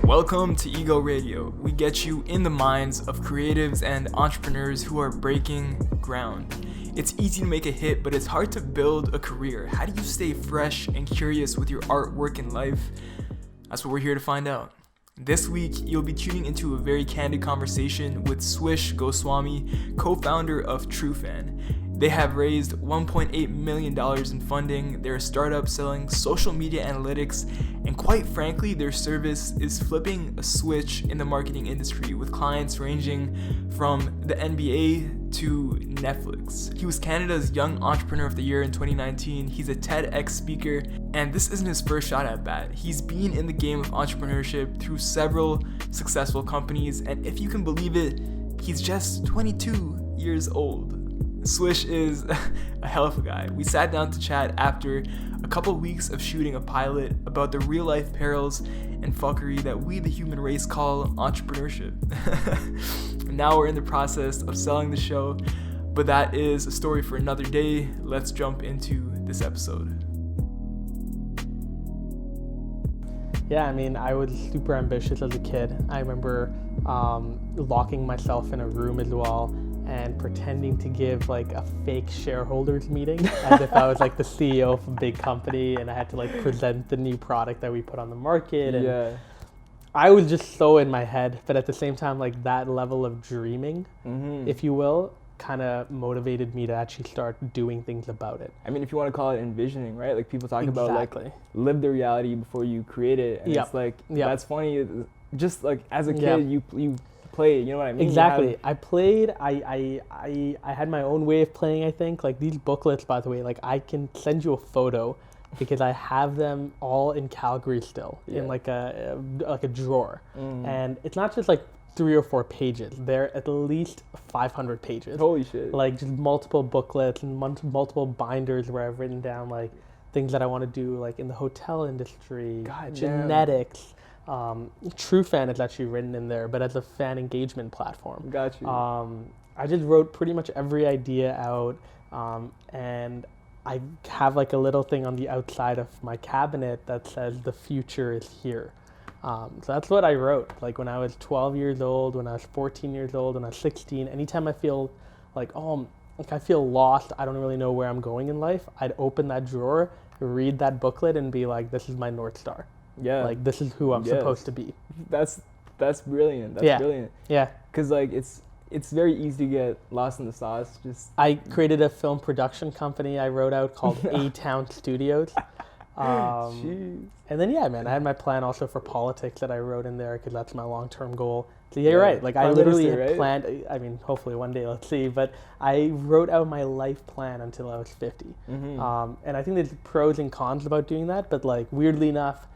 Welcome to Ego Radio. We get you in the minds of creatives and entrepreneurs who are breaking ground. It's easy to make a hit, but it's hard to build a career. How do you stay fresh and curious with your artwork and life? That's what we're here to find out. This week, you'll be tuning into a very candid conversation with Swish Goswami, co-founder of Trufan. They have raised $1.8 million in funding. They're a startup selling social media analytics, and quite frankly, their service is flipping a switch in the marketing industry with clients ranging from the NBA to Netflix. He was Canada's Young Entrepreneur of the Year in 2019. He's a TEDx speaker, and this isn't his first shot at bat. He's been in the game of entrepreneurship through several successful companies, and if you can believe it, he's just 22 years old. Swish is a hell of a guy. We sat down to chat after a couple weeks of shooting a pilot about the real life perils and fuckery that we, the human race, call entrepreneurship. Now we're in the process of selling the show, but that is a story for another day. Let's jump into this episode. Yeah, I mean, I was super ambitious as a kid. I remember locking myself in a room as well and pretending to give like a fake shareholders meeting as if I was like the CEO of a big company and I had to like present the new product that we put on the market. And Yeah. I was just so in my head, but at the same time, like that level of dreaming, if you will, kind of motivated me to actually start doing things about it. I mean, if you want to call it envisioning, right? Like people talk about Exactly. like live the reality before you create it. And it's like, that's funny. Just like as a kid, you play, you know what I mean? Exactly. I played, I had my own way of playing, I think. Like these booklets, by the way, like I can send you a photo because I have them all in Calgary still in like a drawer. And it's not just like 3 or 4 pages. They're at least 500 pages. Holy shit. Like just multiple booklets and multiple binders where I've written down like things that I want to do like in the hotel industry, genetics. Trufan is actually written in there, but as a fan engagement platform. Got you. I just wrote pretty much every idea out, and I have like a little thing on the outside of my cabinet that says the future is here. So that's what I wrote. Like when I was 12 years old, when I was 14 years old, when I was 16, anytime I feel like, I feel lost, I don't really know where I'm going in life, I'd open that drawer, read that booklet and be like, this is my North Star. Yeah. Like this is who I'm supposed to be. That's brilliant. That's brilliant. Yeah. Cause like it's very easy to get lost in the sauce. I created a film production company I wrote out called A-Town Studios. And then man, I had my plan also for politics that I wrote in there because that's my long-term goal. So you're right. Like I literally had planned. I mean, hopefully one day, let's see. But I wrote out my life plan until I was 50. And I think there's pros and cons about doing that. But like weirdly enough,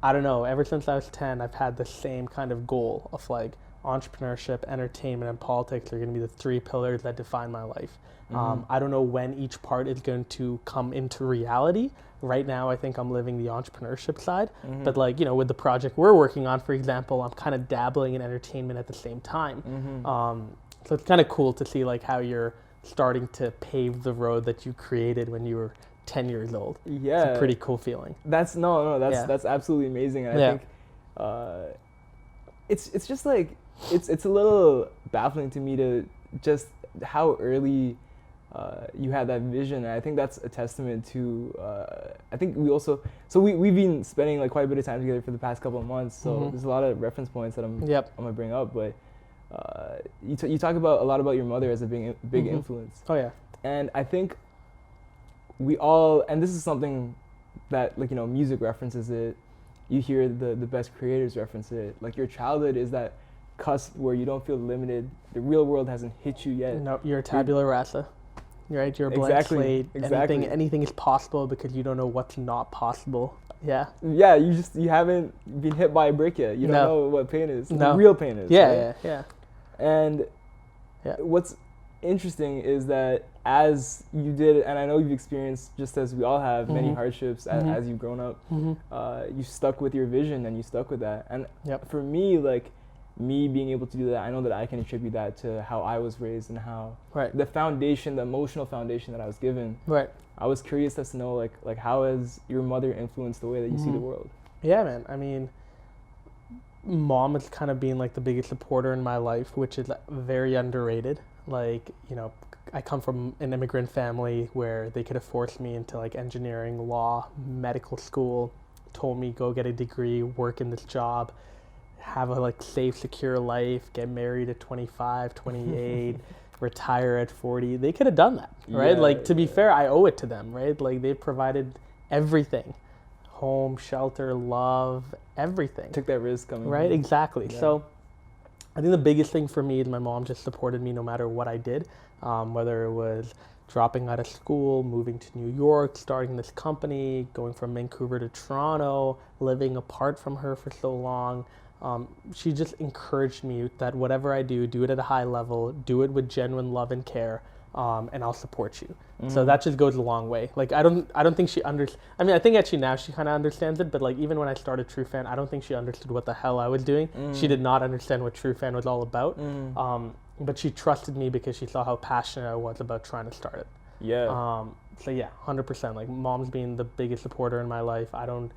I don't know, ever since I was 10, I've had the same kind of goal of like entrepreneurship, entertainment, and politics are going to be the 3 pillars that define my life. I don't know when each part is going to come into reality. Right now, I think I'm living the entrepreneurship side. But like, with the project we're working on, for example, I'm kind of dabbling in entertainment at the same time. So it's kind of cool to see like how you're starting to pave the road that you created when you were 10 years old. Yeah. It's a pretty cool feeling. That's absolutely amazing. And I think it's just like it's a little baffling to me to just how early you had that vision. And I think that's a testament to I think we've been spending like quite a bit of time together for the past couple of months, so there's a lot of reference points that I'm gonna bring up, but you talk about a lot about your mother as a big influence. Oh yeah. And I think we all, and this is something that like music references it, you hear the best creators reference it, like your childhood is that cusp where you don't feel limited, the real world hasn't hit you yet. No, you're a tabula rasa. Right, you're a blank slate. Anything is possible because you don't know what's not possible. Yeah. Yeah, you haven't been hit by a brick yet. You don't know what pain is. No. Real pain is. Yeah, yeah. And what's interesting is that as you did, and I know you've experienced, just as we all have, many hardships as you've grown up, you stuck with your vision and you stuck with that. And for me, like, me being able to do that, I know that I can attribute that to how I was raised and how the foundation, the emotional foundation that I was given. Right. I was curious as to know, like how has your mother influenced the way that you see the world? Yeah, man. I mean, mom has kind of been like the biggest supporter in my life, which is very underrated. Like, you know, I come from an immigrant family where they could have forced me into like engineering, law, medical school, told me go get a degree, work in this job, have a like safe, secure life, get married at 25, 28, retire at 40. They could have done that, right? Yeah, like, to be fair, I owe it to them, right? Like, they provided everything. Home, shelter, love, everything. Took that risk coming right? home. Exactly. Yeah. So I think the biggest thing for me is my mom just supported me no matter what I did, whether it was dropping out of school, moving to New York, starting this company, going from Vancouver to Toronto, living apart from her for so long. She just encouraged me that whatever I do it at a high level, do it with genuine love and care, and I'll support you. So that just goes a long way. Like, I don't think she I mean, I think actually now she kind of understands it, but like even when I started Trufan, I don't think she understood what the hell I was doing. She did not understand what Trufan was all about. But she trusted me because she saw how passionate I was about trying to start it. Yeah. So yeah, 100%. Like, mom's been the biggest supporter in my life. I don't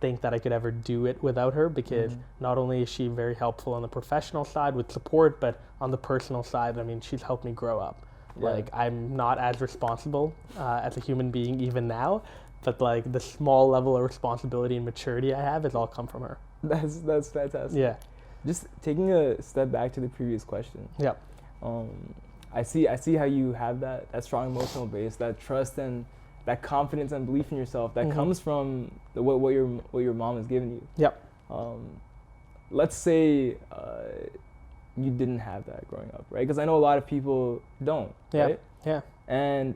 think that I could ever do it without her, because not only is she very helpful on the professional side with support, but on the personal side, I mean, she's helped me grow up. Yeah. Like, I'm not as responsible as a human being even now, but like the small level of responsibility and maturity I have has all come from her. That's fantastic. Yeah. Just taking a step back to the previous question. Yep. I see how you have that strong emotional base, that trust and that confidence and belief in yourself that comes from what your mom has given you. Yep. Let's say you didn't have that growing up, right? Because I know a lot of people don't, Yeah. right? Yeah. And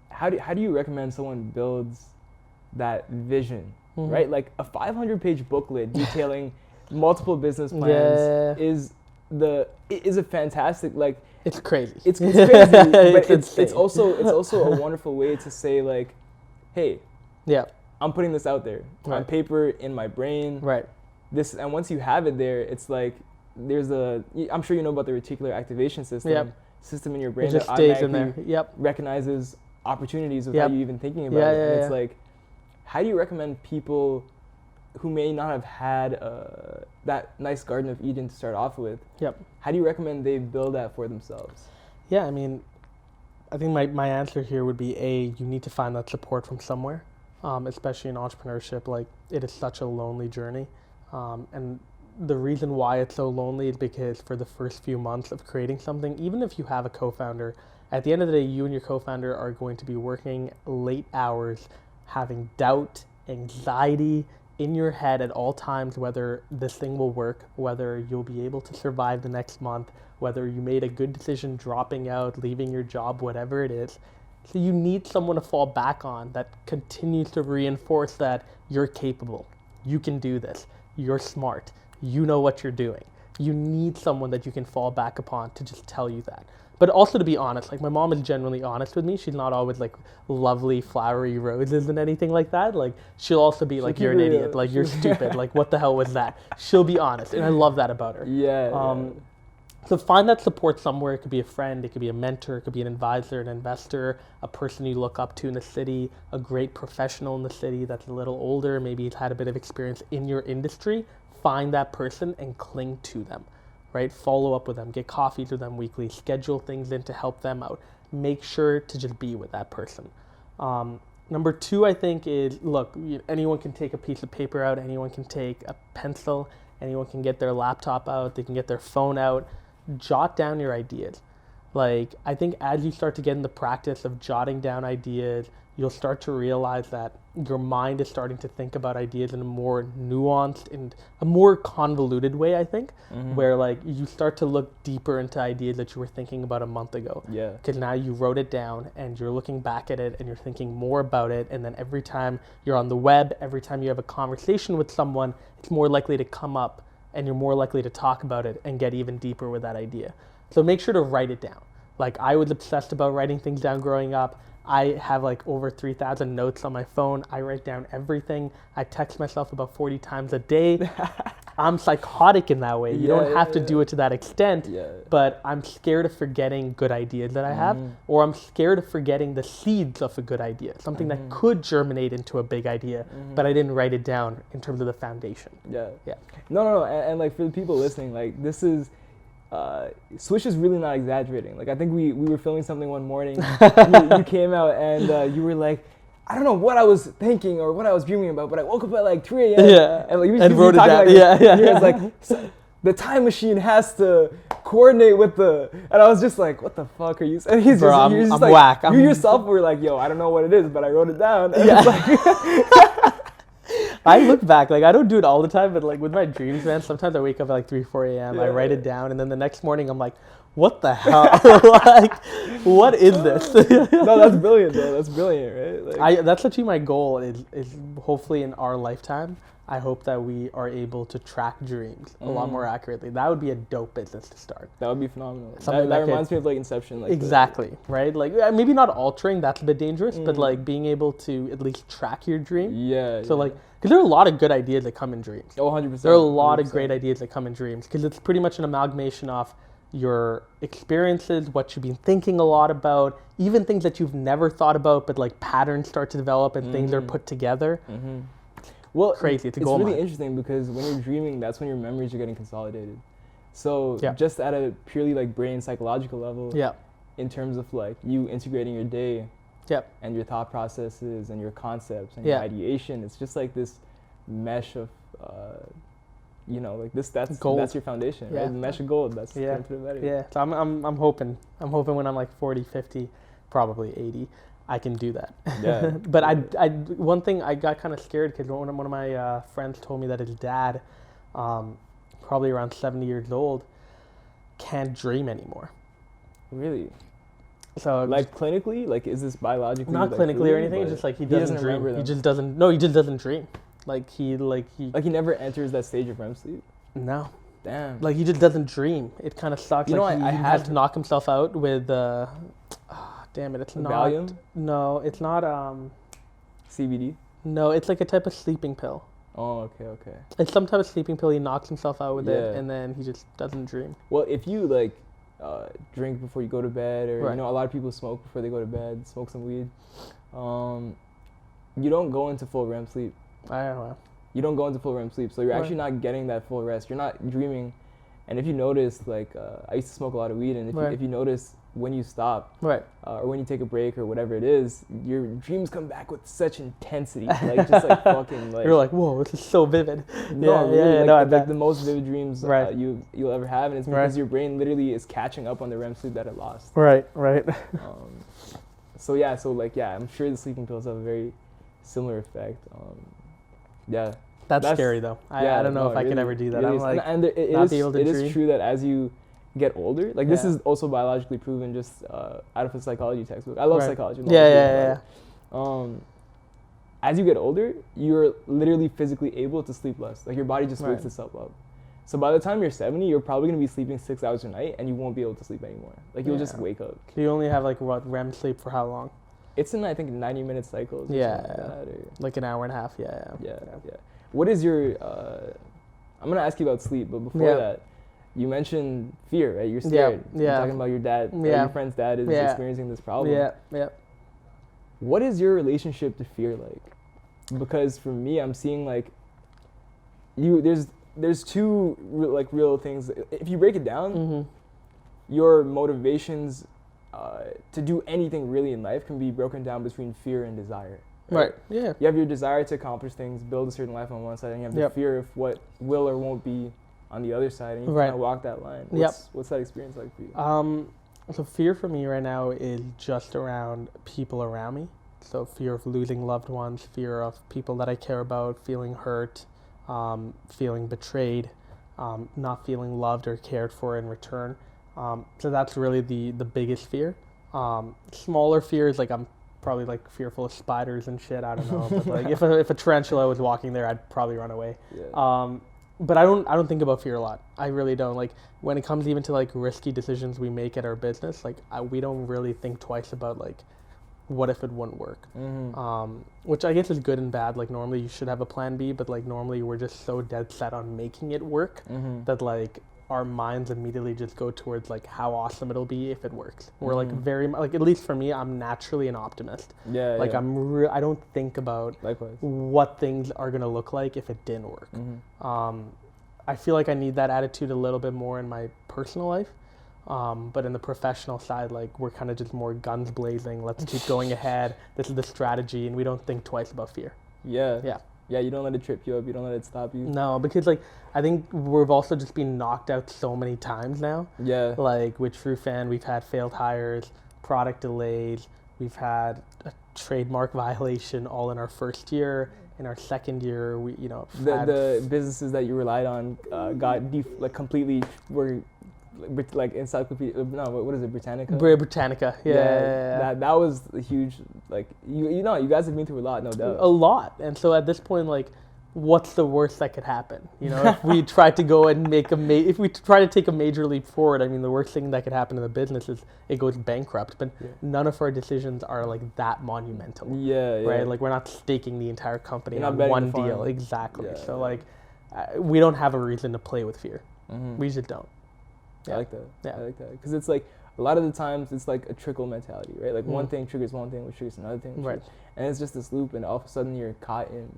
how do you recommend someone builds that vision, right? Like a 500-page booklet detailing multiple business plans is a fantastic, like, It's crazy. it's crazy, but It's it's also a wonderful way to say, like, hey, Yeah. I'm putting this out there on Right. paper, in my brain. Right. This, and once you have it there, it's like I'm sure you know about the reticular activation system. Yep. System in your brain It just that stays in there. automatically Yep. recognizes opportunities without you even thinking about it. And it's like, how do you recommend people who may not have had that nice Garden of Eden to start off with? Yep. How do you recommend they build that for themselves? Yeah, I mean, I think my answer here would be you need to find that support from somewhere, especially in entrepreneurship. Like, it is such a lonely journey. And the reason why it's so lonely is because for the first few months of creating something, even if you have a co-founder, at the end of the day, you and your co-founder are going to be working late hours, having doubt, anxiety in your head at all times, whether this thing will work, whether you'll be able to survive the next month, whether you made a good decision dropping out, leaving your job, whatever it is. So you need someone to fall back on that continues to reinforce that you're capable, you can do this, you're smart, you know what you're doing. You need someone that you can fall back upon to just tell you that. But also to be honest, like, my mom is genuinely honest with me. She's not always like lovely, flowery roses and anything like that. Like, she'll also be like, you're an idiot, like, you're stupid, like, what the hell was that? She'll be honest, and I love that about her. Yeah. So find that support somewhere. It could be a friend, it could be a mentor, it could be an advisor, an investor, a person you look up to in the city, a great professional in the city that's a little older, maybe he's had a bit of experience in your industry. Find that person and cling to them, right? Follow up with them, get coffees with them weekly, schedule things in to help them out. Make sure to just be with that person. Number two, I think, is, look, anyone can take a piece of paper out, anyone can take a pencil, anyone can get their laptop out, they can get their phone out. Jot down your ideas. Like, I think as you start to get in the practice of jotting down ideas, you'll start to realize that your mind is starting to think about ideas in a more nuanced and a more convoluted way, I think, where, like, you start to look deeper into ideas that you were thinking about a month ago. Yeah. Because now you wrote it down and you're looking back at it and you're thinking more about it. And then every time you're on the web, every time you have a conversation with someone, it's more likely to come up and you're more likely to talk about it and get even deeper with that idea. So make sure to write it down. Like, I was obsessed about writing things down growing up. I have like over 3,000 notes on my phone. I write down everything. I text myself about 40 times a day. I'm psychotic in that way. You don't have to do it to that extent, but I'm scared of forgetting good ideas that I have, or I'm scared of forgetting the seeds of a good idea, something that could germinate into a big idea, but I didn't write it down in terms of the foundation. Yeah. No. And like for the people listening, like this is, Swish is really not exaggerating. Like I think we were filming something one morning. You came out and you were like, I don't know what I was thinking or what I was dreaming about, but I woke up at like 3 a.m. And like and wrote it down. It was like, the time machine has to coordinate with the, and I was just like, what the fuck are you saying? He's Bro, just, I'm just like, whack. You yourself were like, yo, I don't know what it is, but I wrote it down. And I look back, like I don't do it all the time, but like with my dreams, man, sometimes I wake up at like 3, 4 a.m. I write it down, and then the next morning I'm like, what the hell? Like, what is this? No, that's brilliant, though. That's brilliant, right? Like, that's actually my goal. Is hopefully in our lifetime, I hope that we are able to track dreams a lot more accurately. That would be a dope business to start. That would be phenomenal. That reminds me of like Inception. Like exactly, right? Like maybe not altering, that's a bit dangerous, but like being able to at least track your dream. Yeah. So like, because there are a lot of good ideas that come in dreams. Oh, 100%. There are a lot of great ideas that come in dreams, because it's pretty much an amalgamation of your experiences, what you've been thinking a lot about, even things that you've never thought about, but like patterns start to develop and things are put together. Well, crazy. It's really interesting because when you're dreaming, that's when your memories are getting consolidated. So just at a purely like brain psychological level, in terms of like you integrating your day and your thought processes and your concepts and your ideation, it's just like this mesh of, you know, like this, that's your foundation, right? The mesh of gold, that's the better. Yeah, so I'm hoping when I'm like 40, 50, probably 80, I can do that. Yeah. But I one thing I got kind of scared because one of my friends told me that his dad, probably around 70 years old, can't dream anymore. Really? So like clinically, like is this biologically? Not like clinically or anything. It's just like he doesn't dream. He just doesn't. No, he just doesn't dream. Like he never enters that stage of REM sleep. No. Damn. Like he just doesn't dream. It kind of sucks. You know, I had to knock himself out with. Damn it! It's not. Valium? No, it's not. CBD. No, it's like a type of sleeping pill. Oh, okay. It's some type of sleeping pill. He knocks himself out with it, and then he just doesn't dream. Well, if you like drink before you go to bed, or you know, a lot of people smoke before they go to bed, smoke some weed. You don't go into full REM sleep. I don't know. You don't go into full REM sleep, so you're actually not getting that full rest. You're not dreaming, and if you notice, like I used to smoke a lot of weed, and if you notice when you stop, or when you take a break or whatever it is, your dreams come back with such intensity, like just like fucking like. You're like, whoa, this is so vivid. No, really, like the most vivid dreams you'll ever have, and it's because your brain literally is catching up on the REM sleep that it lost. Right. So I'm sure the sleeping pills have a very similar effect. That's scary though. I don't know if I could ever do that. I'm like, and it is true that as you get older, like this is also biologically proven, just out of a psychology textbook. I love psychology. As you get older, you're literally physically able to sleep less. Like your body just wakes itself up. So by the time you're 70, you're probably gonna be sleeping 6 hours a night, and you won't be able to sleep anymore. Like you'll just wake up. So you only have like what REM sleep for how long? It's in I think 90-minute cycles. Like an hour and a half. Yeah. What is your? I'm gonna ask you about sleep, but before that, you mentioned fear, right? You're scared. Yeah. You're talking about your dad. Your friend's dad is experiencing this problem. Yeah. What is your relationship to fear like? Because for me, I'm seeing like there's two real things. If you break it down, your motivations to do anything really in life can be broken down between fear and desire. Right. Yeah. You have your desire to accomplish things, build a certain life on one side, and you have the fear of what will or won't be on the other side, and you kind of walk that line. What's that experience like for you? So fear for me right now is just around people around me. So fear of losing loved ones, fear of people that I care about feeling hurt, feeling betrayed, not feeling loved or cared for in return. So that's really the biggest fear. Smaller fears, like I'm probably like fearful of spiders and shit. I don't know, but like if a tarantula was walking there, I'd probably run away. But I don't think about fear a lot. I really don't. Like when it comes even to like risky decisions we make at our business, like we don't really think twice about like what if it wouldn't work? Which I guess is good and bad. Like normally you should have a plan B, but like normally we're just so dead set on making it work that like our minds immediately just go towards like how awesome it'll be if it works. We're like very like, at least for me, I'm naturally an optimist. Like I don't think about what things are gonna look like if it didn't work. I feel like I need that attitude a little bit more in my personal life. But in the professional side, like we're kind of just more guns blazing. Let's keep going ahead. This is the strategy, and we don't think twice about fear. Yeah. You don't let it trip you up. You don't let it stop you. No, because like I think we've also just been knocked out so many times now. Like with Trufan, we've had failed hires, product delays. We've had a trademark violation all in our first year. In our second year, we the businesses that you relied on got completely were. Like encyclopedia, no, what is it, Britannica? Britannica, yeah. That was a huge, like, you guys have been through a lot, no doubt. A lot, and so at this point, like, what's the worst that could happen? You know, if we try to go and make if we try to take a major leap forward, I mean, the worst thing that could happen to the business is it goes bankrupt, but none of our decisions are, like, that monumental. Right? Like, we're not staking the entire company on one deal. Exactly. So, like, we don't have a reason to play with fear. We just don't. I like that. I like that. Because it's like, a lot of the times, it's like a trickle mentality, right? Like, one thing triggers one thing, which triggers another thing. And it's just this loop, and all of a sudden, you're caught in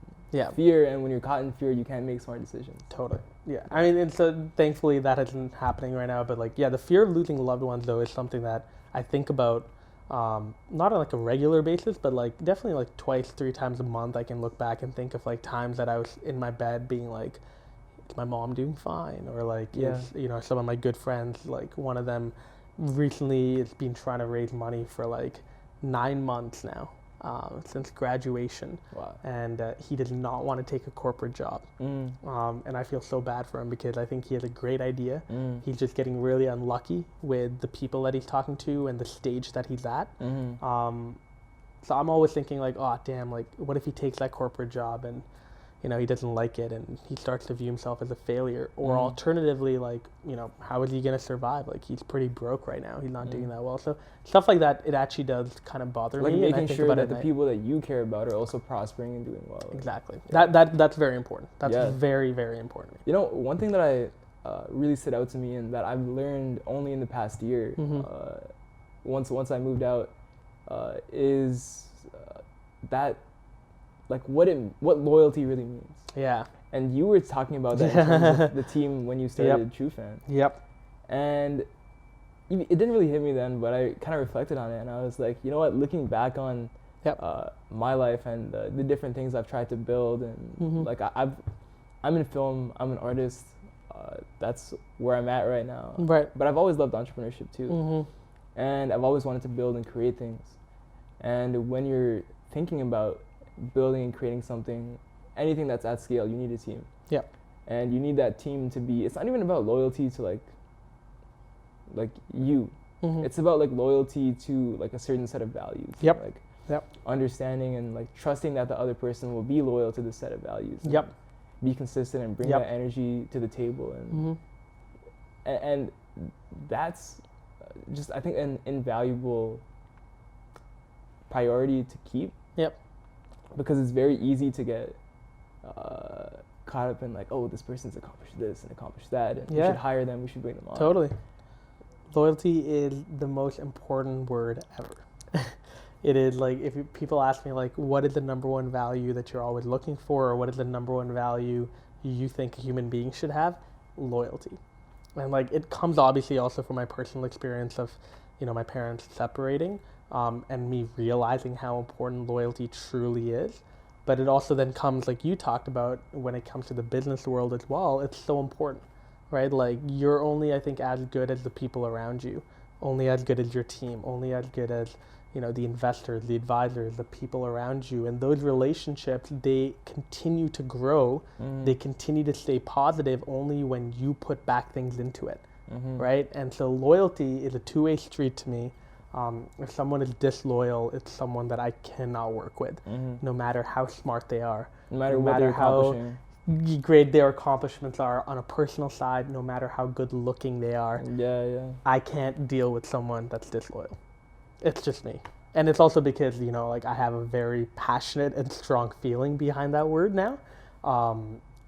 fear, and when you're caught in fear, you can't make smart decisions. Totally. Yeah. I mean, and so, thankfully, that isn't happening right now, but, like, the fear of losing loved ones, though, is something that I think about, not on, like, a regular basis, but, like, definitely, like, 2-3 times a month, I can look back and think of, like, times that I was in my bed being, like, is my mom doing fine? Or like, some of my good friends, like one of them recently has been trying to raise money for like 9 months now, since graduation. Wow. And he does not want to take a corporate job. And I feel so bad for him because I think he has a great idea. He's just getting really unlucky with the people that he's talking to and the stage that he's at. So I'm always thinking like, oh damn, like what if he takes that corporate job and he doesn't like it and he starts to view himself as a failure, or alternatively, like, how is he going to survive? Like, he's pretty broke right now. He's not doing that well. So stuff like that, it actually does kind of bother me. Like making sure that the people that you care about are also prospering and doing well. Exactly. That's very important. That's very, very important. One thing that I really stood out to me and that I've learned only in the past year, once I moved out, is that like what loyalty really means. Yeah. And you were talking about that in terms of the team when you started Trufan. And it didn't really hit me then, but I kind of reflected on it and I was like, you know what, looking back on my life and the different things I've tried to build and like I'm in film, I'm an artist, that's where I'm at right now. Right. But I've always loved entrepreneurship too. And I've always wanted to build and create things. And when you're thinking about building and creating something, anything that's at scale, you need a team. And you need that team to be, it's not even about loyalty to like you. It's about like loyalty to like a certain set of values. Like understanding and like trusting that the other person will be loyal to the set of values. Be consistent and bring that energy to the table and that's just, I think, an invaluable priority to keep. Because it's very easy to get caught up in like, oh, this person's accomplished this and accomplished that, and we should hire them, we should bring them on. Totally. Loyalty is the most important word ever. It is like, if people ask me like, what is the number one value that you're always looking for, or what is the number one value you think a human being should have? Loyalty. And like, it comes obviously also from my personal experience of, my parents separating. And me realizing how important loyalty truly is. But it also then comes, like you talked about, when it comes to the business world as well, it's so important, right? Like, you're only, I think, as good as the people around you, only as good as your team, only as good as, the investors, the advisors, the people around you. And those relationships, they continue to grow. They continue to stay positive only when you put back things into it, right? And so loyalty is a two-way street to me. If someone is disloyal, it's someone that I cannot work with, no matter how smart they are, no matter how great their accomplishments are on a personal side, no matter how good looking they are. I can't deal with someone that's disloyal. It's just me. And it's also because, you know, like I have a very passionate and strong feeling behind that word now.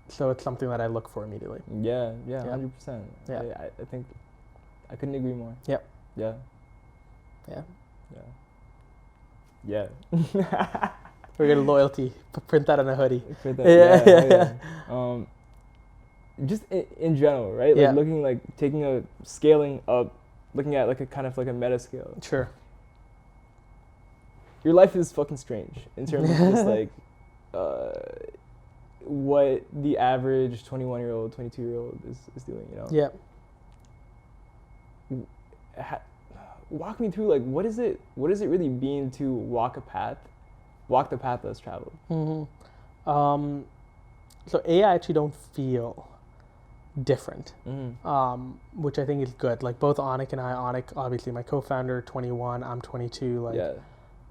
So it's something that I look for immediately. Yeah, 100%. Yeah. I think I couldn't agree more. Yep. Yeah. Yeah. Yeah. We're gonna loyalty. Print that on a hoodie. Print that. Yeah. Just in general, right? Like looking like scaling up, looking at like a kind of like a meta scale. Sure. Your life is fucking strange in terms of just like what the average 21-year-old, 22-year-old is doing, you know? Yeah. Walk me through, like, what is it really mean to walk the path less traveled? Mm-hmm. So I actually don't feel different, which I think is good. Like both Anik and I, Anik, obviously my co-founder, 21, I'm 22, like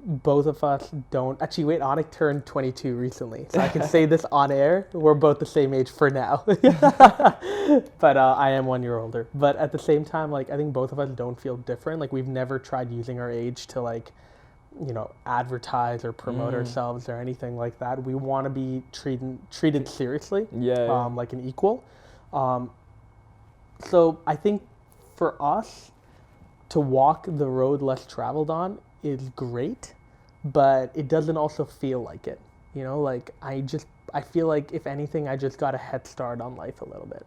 both of us don't, actually wait, Anik turned 22 recently, so I can say this on air, we're both the same age for now. But I am 1 year older. But at the same time, like I think both of us don't feel different. Like we've never tried using our age to like, you know, advertise or promote ourselves or anything like that. We want to be treated seriously, like an equal. So I think for us to walk the road less traveled on is great, but it doesn't also feel like it. You know, like I feel like if anything, I just got a head start on life a little bit.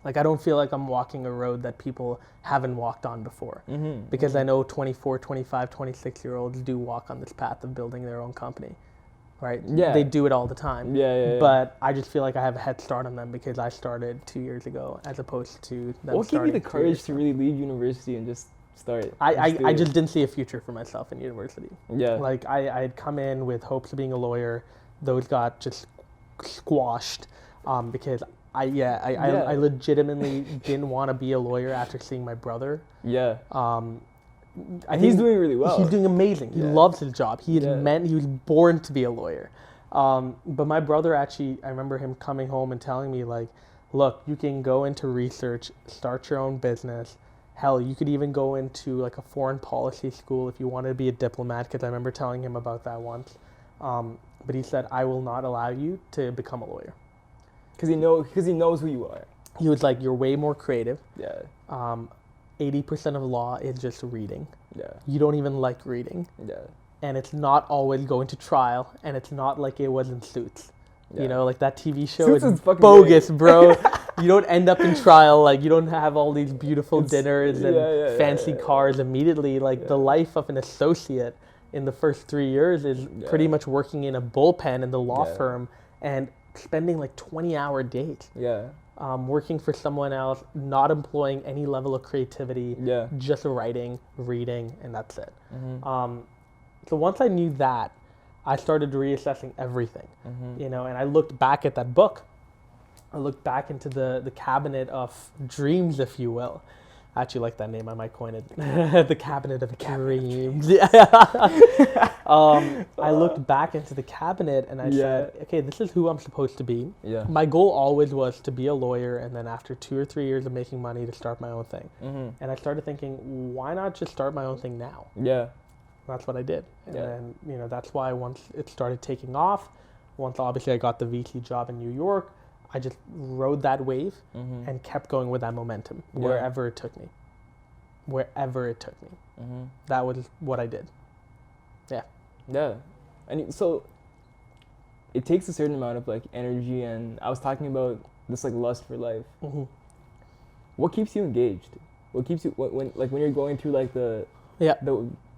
Like I don't feel like I'm walking a road that people haven't walked on before, because I know 24, 25, 26-year-olds do walk on this path of building their own company, right? Yeah. They do it all the time. But I just feel like I have a head start on them because I started 2 years ago as opposed to them. What gave you the courage to really leave university and just start? I just didn't see a future for myself in university. Like I had come in with hopes of being a lawyer. Those got just squashed because I legitimately didn't want to be a lawyer after seeing my brother. And he's doing really well. He's doing amazing. He loves his job. He was born to be a lawyer. But my brother actually, I remember him coming home and telling me like, look, you can go into research, start your own business. Hell, you could even go into like a foreign policy school if you wanted to be a diplomat, because I remember telling him about that once. But he said, I will not allow you to become a lawyer. Because he knows who you are. He was like, you're way more creative. 80% of law is just reading. You don't even like reading. And it's not always going to trial, and it's not like it was in Suits. You know, like that TV show Suits is great. bogus, bro. You don't end up in trial, like you don't have all these beautiful dinners and fancy cars immediately. Like the life of an associate in the first 3 years is pretty much working in a bullpen in the law firm and spending like 20-hour days. Working for someone else, not employing any level of creativity, just writing, reading, and that's it. So once I knew that, I started reassessing everything, you know, and I looked back at that book. I looked back into the cabinet of dreams, if you will. I actually like that name. I might coin it. The cabinet of dreams. I looked back into the cabinet and I said, okay, this is who I'm supposed to be. My goal always was to be a lawyer, and then after 2 or 3 years of making money, to start my own thing. And I started thinking, why not just start my own thing now? That's what I did. And then, you know, that's why once it started taking off, once obviously I got the VC job in New York, I just rode that wave and kept going with that momentum wherever it took me. That was what I did. And so it takes a certain amount of like energy, and I was talking about this like lust for life. What keeps you engaged? What keeps you when you're going through like the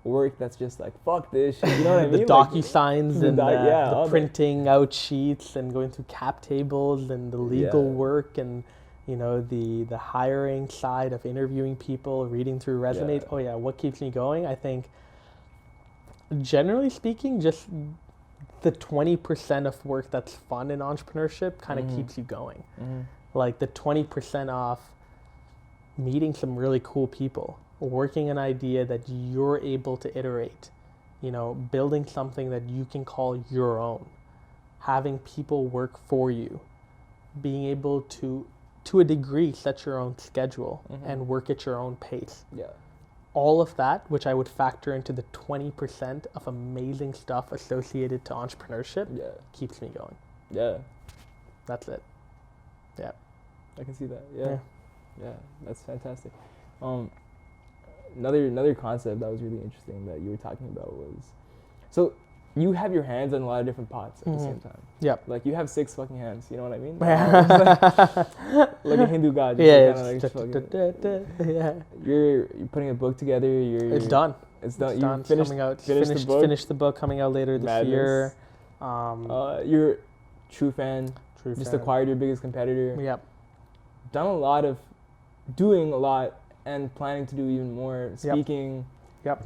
work that's just like, fuck this shit, you know what I mean? The docu-signs and the printing out sheets and going through cap tables and the legal work and, you know, the hiring side of interviewing people, reading through resumes. What keeps me going? I think, generally speaking, just the 20% of work that's fun in entrepreneurship kind of keeps you going. Like the 20% of meeting some really cool people, working an idea that you're able to iterate, you know, building something that you can call your own, having people work for you, being able to a degree, set your own schedule and work at your own pace. all of that, which I would factor into the 20% of amazing stuff associated to entrepreneurship, keeps me going. Yeah. That's it. Yeah. I can see that. Yeah. Yeah, that's fantastic. Another concept that was really interesting that you were talking about was, so you have your hands on a lot of different pots at the same time. Yep. Like you have 6 fucking hands, you know what I mean? Like a Hindu god. You're putting a book together. It's done. It's done. It's done. It's coming out. Finished the book, coming out later this year. You're Trufan. Just acquired your biggest competitor. Yep. Doing a lot and planning to do even more. Speaking. Yep.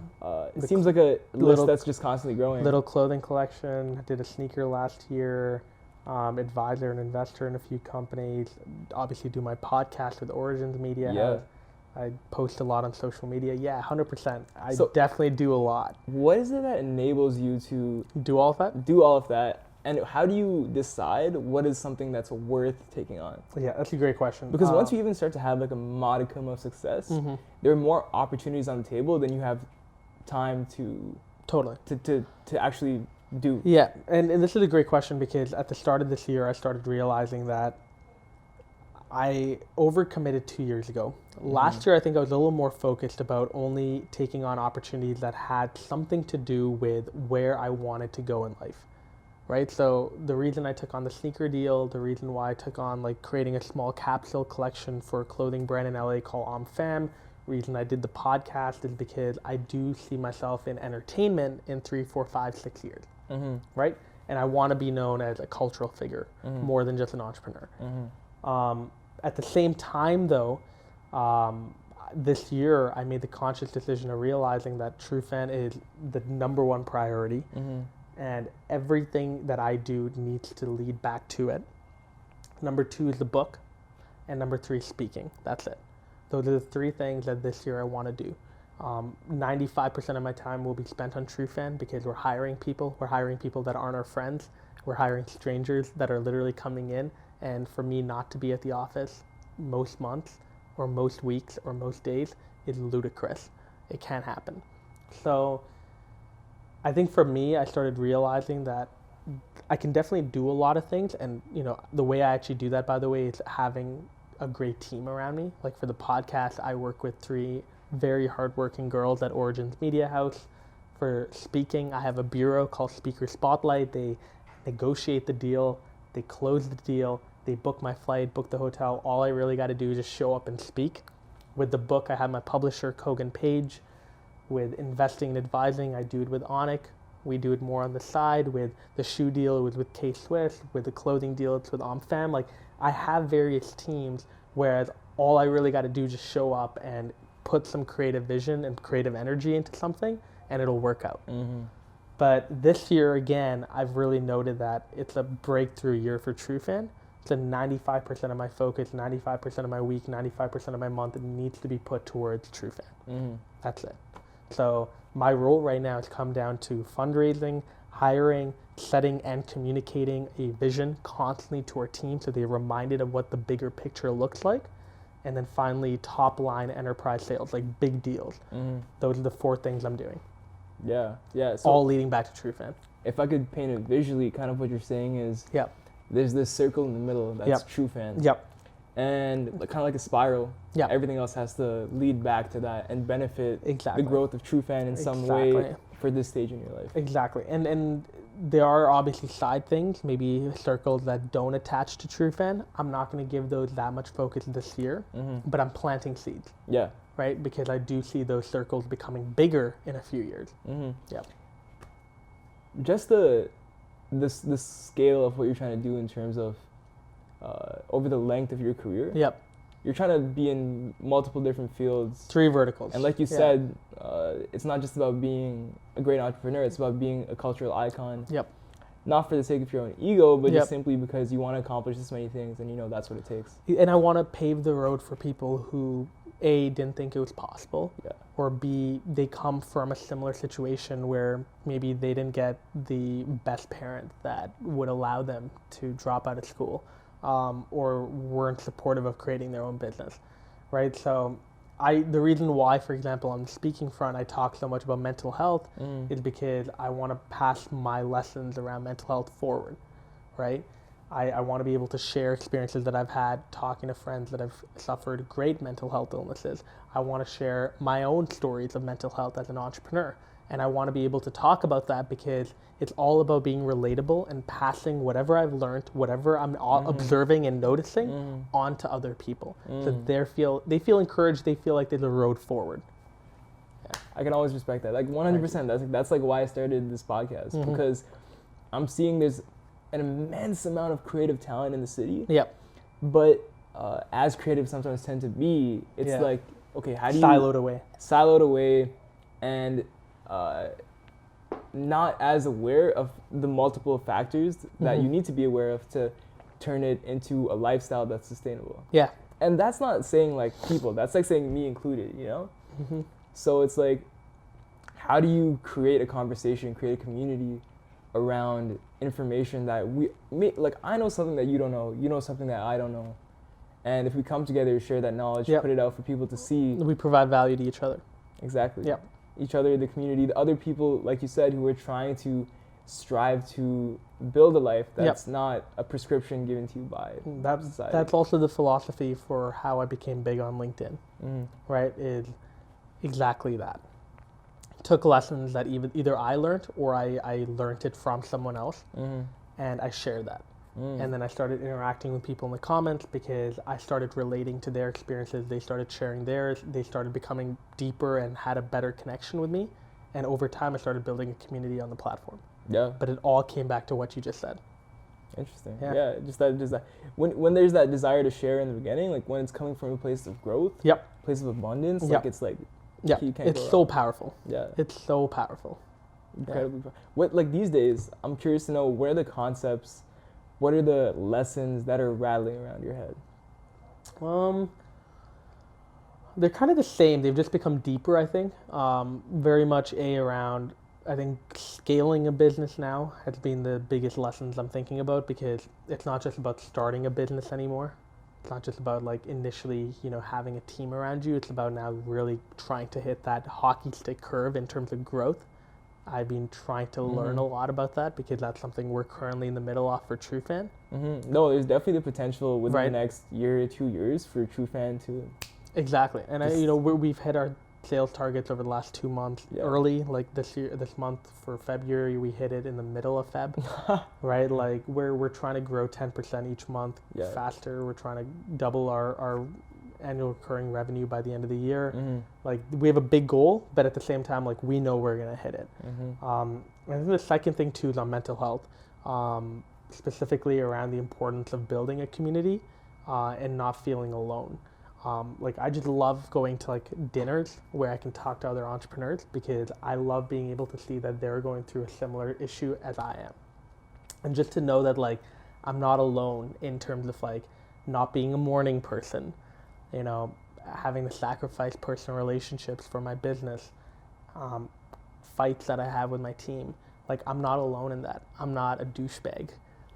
It seems like a list that's just constantly growing. Little clothing collection. I did a sneaker last year. Advisor and investor in a few companies. Obviously do my podcast with Origins Media. Yeah. I post a lot on social media. Yeah, 100%. I definitely do a lot. What is it that enables you to do all of that? Do all of that. And how do you decide what is something that's worth taking on? Yeah, that's a great question. Because once you even start to have like a modicum of success, there are more opportunities on the table than you have time to actually do. Yeah, and this is a great question because at the start of this year, I started realizing that I overcommitted 2 years ago. Last year, I think I was a little more focused about only taking on opportunities that had something to do with where I wanted to go in life. Right, so the reason I took on the sneaker deal, the reason why I took on like creating a small capsule collection for a clothing brand in LA called OmFam, reason I did the podcast is because I do see myself in entertainment in 3, 4, 5, 6 years, right? And I want to be known as a cultural figure more than just an entrepreneur. At the same time, though, this year I made the conscious decision of realizing that Trufan is the number one priority. And everything that I do needs to lead back to it. Number 2 is the book, and number 3 is speaking. That's it. Those are the 3 things that this year I want to do. 95% of my time will be spent on Trufan because we're hiring people. We're hiring people that aren't our friends. We're hiring strangers that are literally coming in. And for me not to be at the office most months or most weeks or most days is ludicrous. It can't happen. So I think for me, I started realizing that I can definitely do a lot of things. And, you know, the way I actually do that, by the way, is having a great team around me. Like for the podcast, I work with 3 very hardworking girls at Origins Media House. For speaking, I have a bureau called Speaker Spotlight. They negotiate the deal. They close the deal. They book my flight, book the hotel. All I really got to do is just show up and speak. With the book, I have my publisher, Kogan Page. With investing and advising, I do it with Onik. We do it more on the side. With the shoe deal, it was with K-Swiss. With the clothing deal, it's with OmFam. Like, I have various teams, whereas all I really got to do is just show up and put some creative vision and creative energy into something, and it'll work out. But this year, again, I've really noted that it's a breakthrough year for Trufan. So 95% of my focus, 95% of my week, 95% of my month needs to be put towards Trufan. That's it. So my role right now has come down to fundraising, hiring, setting and communicating a vision constantly to our team so they're reminded of what the bigger picture looks like. And then finally, top line enterprise sales, like big deals. Those are the 4 things I'm doing. Yeah. So all leading back to Trufan. If I could paint it visually, kind of what you're saying is there's this circle in the middle that's Trufan. And kind of like a spiral. Everything else has to lead back to that and benefit the growth of Trufan in some way for this stage in your life. Exactly. And there are obviously side things, maybe circles that don't attach to Trufan. I'm not going to give those that much focus this year, but I'm planting seeds. Right? Because I do see those circles becoming bigger in a few years. Just the scale of what you're trying to do in terms of over the length of your career. You're trying to be in multiple different fields. 3 verticals. And like you said, it's not just about being a great entrepreneur, it's about being a cultural icon. Not for the sake of your own ego, but just simply because you want to accomplish this many things and you know that's what it takes. And I want to pave the road for people who, A, didn't think it was possible, or B, they come from a similar situation where maybe they didn't get the best parent that would allow them to drop out of school. Or weren't supportive of creating their own business, right? So the reason why, for example, on the speaking front, I talk so much about mental health is because I want to pass my lessons around mental health forward, right? I want to be able to share experiences that I've had talking to friends that have suffered great mental health illnesses. I want to share my own stories of mental health as an entrepreneur. And I want to be able to talk about that because it's all about being relatable and passing whatever I've learned, whatever I'm observing and noticing on to other people. So they feel encouraged, they feel like there's a road forward. Yeah. I can always respect that. Like 100%. That's like why I started this podcast, because I'm seeing there's an immense amount of creative talent in the city. Yep. But as creatives sometimes tend to be, it's like, okay, how do you... Siloed away and not as aware of the multiple factors that you need to be aware of to turn it into a lifestyle that's sustainable. Yeah. And that's not saying like people, that's like saying me included, you know? So it's like, how do you create a conversation, create a community around information that like I know something that you don't know, you know something that I don't know. And if we come together, share that knowledge, put it out for people to see. We provide value to each other. Exactly. Yep. Each other, the community, the other people, like you said, who are trying to strive to build a life that's not a prescription given to you by society. That's also the philosophy for how I became big on LinkedIn, right? Is exactly that. Took lessons that either I learned or I learned it from someone else, and I shared that. And then I started interacting with people in the comments because I started relating to their experiences. They started sharing theirs. They started becoming deeper and had a better connection with me. And over time, I started building a community on the platform. Yeah. But it all came back to what you just said. Interesting. Yeah. Just that. When there's that desire to share in the beginning, like when it's coming from a place of growth, place of abundance, like it's like, it's so powerful. Yeah. It's so powerful. Incredibly powerful. What, like these days, I'm curious to know, what are the concepts, what are the lessons that are rattling around your head? They're kind of the same. They've just become deeper, I think. Very much around, I think, scaling a business now has been the biggest lessons I'm thinking about, because it's not just about starting a business anymore. It's not just about like initially, having a team around you. It's about now really trying to hit that hockey stick curve in terms of growth. I've been trying to learn a lot about that because that's something we're currently in the middle of for Trufan. No, there's definitely the potential within the next year or 2 years for Trufan to... Exactly. And we've hit our sales targets over the last 2 months early. Like this month for February, we hit it in the middle of Feb, right? Like we're trying to grow 10% each month faster. We're trying to double our annual recurring revenue by the end of the year. Like we have a big goal, but at the same time, like we know we're gonna hit it. I think the second thing too is on mental health, specifically around the importance of building a community and not feeling alone. Like I just love going to like dinners where I can talk to other entrepreneurs because I love being able to see that they're going through a similar issue as I am. And just to know that like I'm not alone in terms of like not being a morning person, having to sacrifice personal relationships for my business, fights that I have with my team. Like I'm not alone in that. I'm not a douchebag.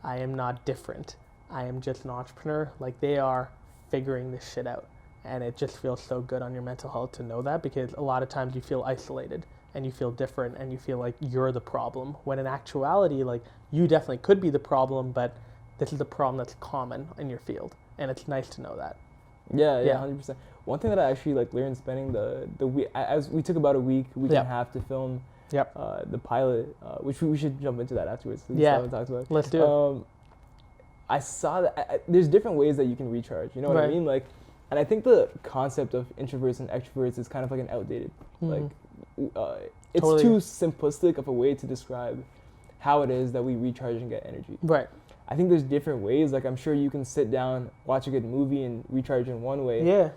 I am not different. I am just an entrepreneur like they are, figuring this shit out. And it just feels so good on your mental health to know that, because a lot of times you feel isolated and you feel different and you feel like you're the problem, when in actuality, like you definitely could be the problem, but this is a problem that's common in your field, and it's nice to know that. Yeah, 100%. One thing that I actually like learned spending the week, as we took about a week and a half to film the pilot, which we should jump into that afterwards. Let's do it. I saw that there's different ways that you can recharge. You know what I mean? Like, and I think the concept of introverts and extroverts is kind of like an outdated, it's too simplistic of a way to describe how it is that we recharge and get energy. Right. I think there's different ways. Like I'm sure you can sit down, watch a good movie and recharge in one way. Yeah.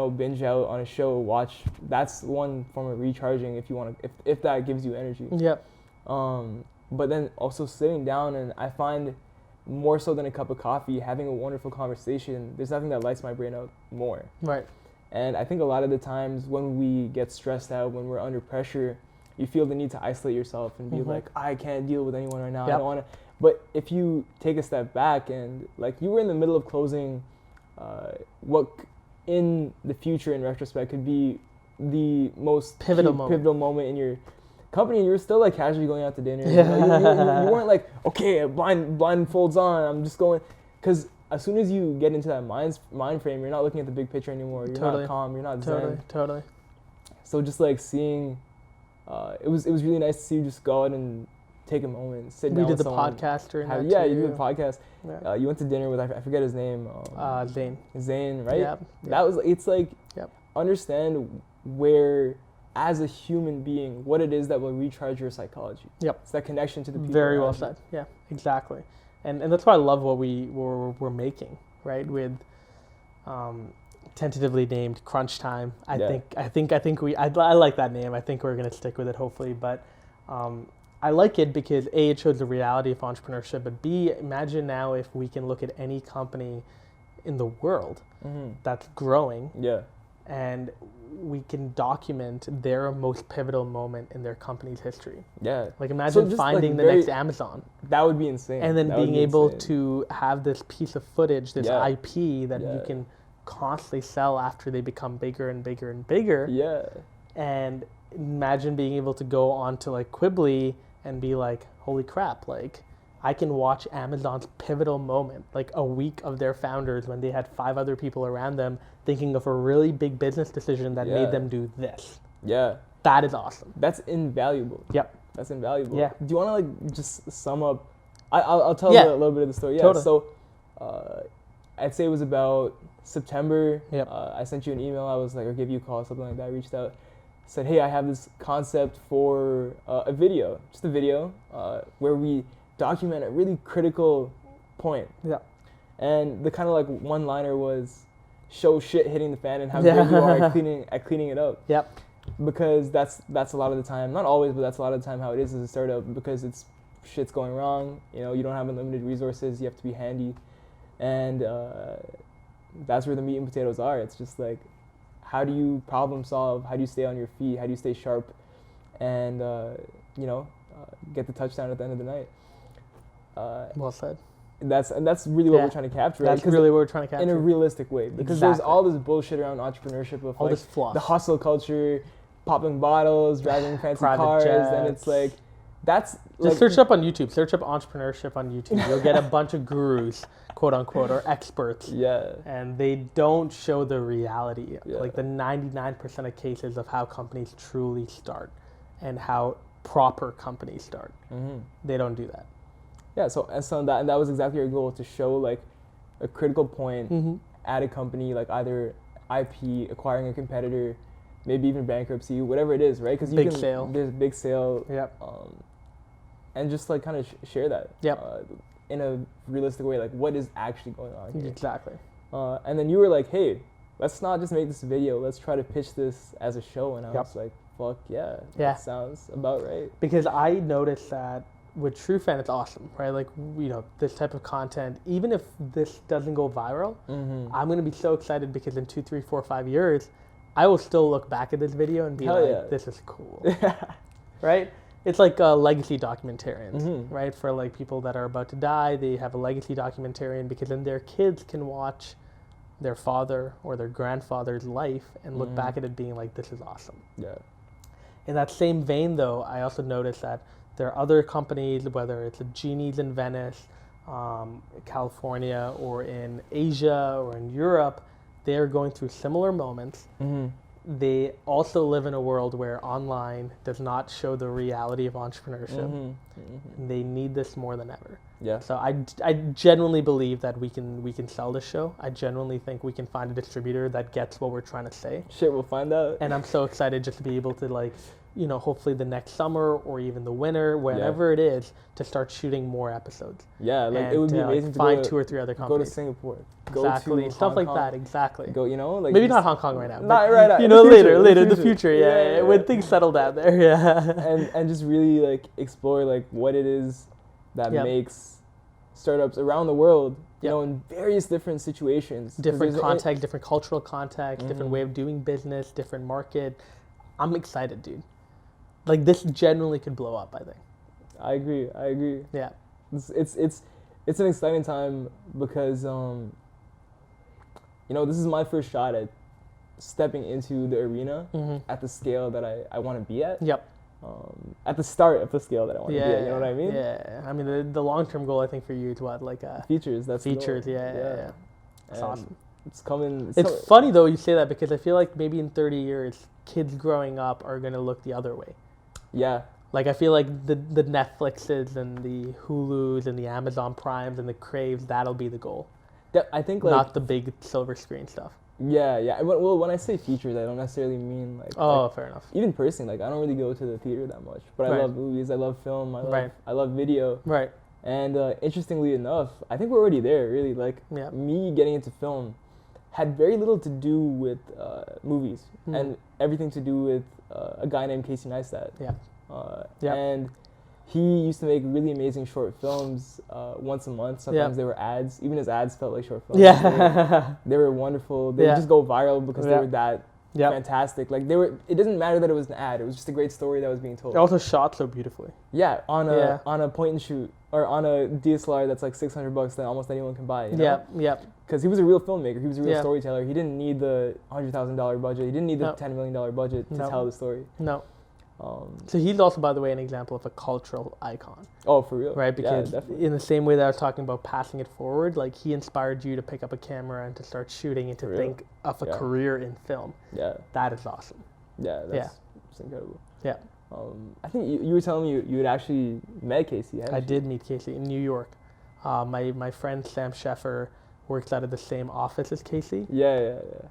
Binge out on a show, watch. That's one form of recharging if you want to, if that gives you energy. Yep. But then also sitting down, and I find more so than a cup of coffee, having a wonderful conversation, there's nothing that lights my brain up more. Right. And I think a lot of the times when we get stressed out, when we're under pressure, you feel the need to isolate yourself and be like, I can't deal with anyone right now. I don't want to. But if you take a step back and like you were in the middle of closing what in the future, in retrospect, could be the most pivotal moment in your company, and you're still like casually going out to dinner. You weren't like, okay, blindfolds on, I'm just going, because as soon as you get into that mind frame, you're not looking at the big picture anymore. You're not calm. You're not zen. Totally. So just like seeing, it was really nice to see you just go out and take a moment, sit down with someone. We did the podcast during that Yeah, too. you did the podcast. Yeah. You went to dinner with, I forget his name. Zane, right? Yep. That was, it's like, understand where, as a human being, what it is that will recharge your psychology. Yep. It's that connection to the people. Very well said. Yeah, exactly. And that's why I love what we're making, right? With tentatively named Crunch Time. I like that name. I think we're gonna stick with it, hopefully. But I like it because A, it shows the reality of entrepreneurship, but B, imagine now if we can look at any company in the world that's growing, and we can document their most pivotal moment in their company's history. Yeah. Like imagine finding the next Amazon. That would be insane. And then being able to have this piece of footage, this IP that you can constantly sell after they become bigger and bigger and bigger. Yeah. And imagine being able to go onto like Quibbly and be like, holy crap, like I can watch Amazon's pivotal moment, like a week of their founders when they had 5 other people around them thinking of a really big business decision that made them do this. Yeah. That is awesome. That's invaluable. Yep. That's invaluable. Yeah. Do you want to like just sum up? I'll tell a little bit of the story. Yeah. Totally. So I'd say it was about September. Yep. I sent you an email. I was like, or give you a call, something like that. I reached out. Said, hey, I have this concept for a video, just a video where we document a really critical point. Yeah. And the kind of like one-liner was, show shit hitting the fan and how good you are at cleaning it up. Yep. Because that's a lot of the time, not always, but that's a lot of the time how it is as a startup, because shit's going wrong. You know, you don't have unlimited resources. You have to be handy, and that's where the meat and potatoes are. It's just like, how do you problem solve? How do you stay on your feet? How do you stay sharp? And get the touchdown at the end of the night. Well said. That's really what we're trying to capture. That's really what we're trying to capture. In a realistic way. Because there's all this bullshit around entrepreneurship of all like this fluff. The hustle culture, popping bottles, driving fancy cars, jets. And it's like, that's... Just like, search up on YouTube. Search up entrepreneurship on YouTube. You'll get a bunch of gurus, quote unquote, or experts. Yeah. And they don't show the reality. Yeah. Like the 99% of cases of how companies truly start and how proper companies start. Mm-hmm. They don't do that. Yeah, so that was exactly your goal, to show like a critical point at a company, like either IP, acquiring a competitor, maybe even bankruptcy, whatever it is, right? Because there's a big sale. Yep. And just like kind of share that. Yep. In a realistic way, like what is actually going on here. Exactly. And then you were like, hey, let's not just make this a video. Let's try to pitch this as a show. And I was like, fuck yeah. That sounds about right. Because I noticed that with Trufan, it's awesome, right? Like, this type of content, even if this doesn't go viral, I'm going to be so excited because in 2, 3, 4, 5 years, I will still look back at this video and be this is cool. Right? It's like legacy documentarians, right? For like people that are about to die, they have a legacy documentarian because then their kids can watch their father or their grandfather's life and look back at it being like, this is awesome. Yeah. In that same vein, though, I also noticed that there are other companies, whether it's a Genie's in Venice, California, or in Asia, or in Europe, they are going through similar moments. Mm-hmm. They also live in a world where online does not show the reality of entrepreneurship. Mm-hmm. Mm-hmm. They need this more than ever. Yeah. So I genuinely believe that we can sell this show. I genuinely think we can find a distributor that gets what we're trying to say. Shit, we'll find out. And I'm so excited just to be able to like, hopefully the next summer or even the winter, whenever it is, to start shooting more episodes. Yeah, like it would be amazing to find 2 or 3 other companies. Go to Singapore. Exactly, go to stuff Hong like that. Exactly. Go, like maybe not Hong Kong right now. Not right now. Later in the future. Yeah, when things settle down there. Yeah. And just really like explore like what it is that makes startups around the world, in various different situations. Different context, different cultural context, different way of doing business, different market. I'm excited, dude. Like this genuinely could blow up, I think. I agree. Yeah. It's an exciting time because this is my first shot at stepping into the arena at the scale that I want to be at. Yep. At the start of the scale that I want to be at, you know what I mean? Yeah. I mean, the long-term goal, I think, for you is what? Like features. That's features, yeah. That's awesome. It's coming. It's funny, though, you say that, because I feel like maybe in 30 years, kids growing up are going to look the other way. Yeah. Like, I feel like the Netflixes and the Hulus and the Amazon Primes and the Craves, that'll be the goal. I think, like... Not the big silver screen stuff. Yeah. Well, when I say features, I don't necessarily mean, like... Fair enough. Even personally, like, I don't really go to the theater that much. But I love movies, I love film, I love video. Right. And interestingly enough, I think we're already there, really. Like, me getting into film had very little to do with movies and everything to do with a guy named Casey Neistat. And he used to make really amazing short films once a month. Sometimes they were ads. Even his ads felt like short films. They were wonderful. They would just go viral because they were that fantastic. Like, it doesn't matter that it was an ad. It was just a great story that was being told. It also shot so beautifully. Yeah, on a point and shoot, or on a DSLR that's like $600 that almost anyone can buy. You know? Because he was a real filmmaker. He was a real storyteller. He didn't need the $100,000 budget. He didn't need the $10 million budget to tell the story. So he's also, by the way, an example of a cultural icon. Oh, for real? Right, because in the same way that I was talking about passing it forward, like, he inspired you to pick up a camera and to start shooting and to think of a career in film. That is awesome. That's incredible. I think you were telling me you had actually met Casey. I did meet Casey in New York. My friend Sam Sheffer works out of the same office as Casey. So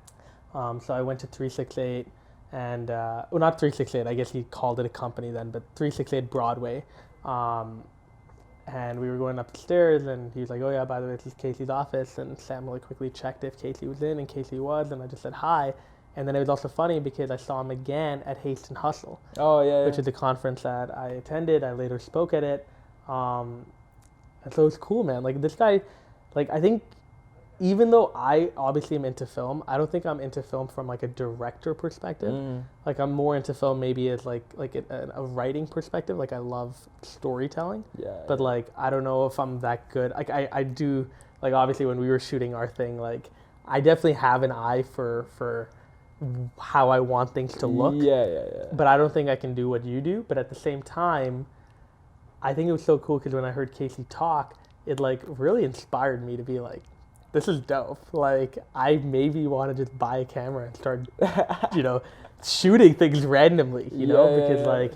I went to 368. And, well, not 368, I guess he called it a company then, but 368 Broadway. And we were going up the stairs, and he was like, oh, yeah, by the way, this is Casey's office. And Sam really quickly checked if Casey was in, and Casey was, and I just said hi. And then it was also funny because I saw him again at Haste and Hustle. Which is a conference that I attended. I later spoke at it. And so it's cool, man. Like, this guy, like, I think, even though I obviously am into film, I don't think I'm into film from, like, a director perspective. Like, I'm more into film maybe as like a writing perspective. Like, I love storytelling. But like, I don't know if I'm that good. Like, I do, like, obviously when we were shooting our thing, like, I definitely have an eye for how I want things to look. But I don't think I can do what you do. But at the same time, I think it was so cool because when I heard Casey talk, it, like, really inspired me to be like, this is dope. Like, I maybe want to just buy a camera and start, shooting things randomly, because like,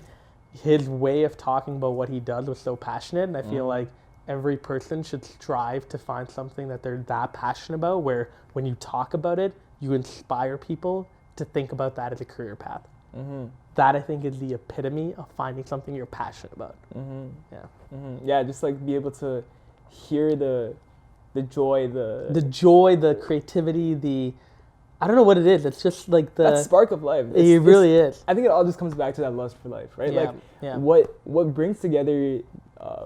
his way of talking about what he does was so passionate. And I feel like every person should strive to find something that they're that passionate about, where when you talk about it, you inspire people to think about that as a career path. That, I think, is the epitome of finding something you're passionate about. Just like be able to hear the joy, the creativity, I don't know what it is. It's just like that spark of life. It really is. I think it all just comes back to that lust for life, right? What brings together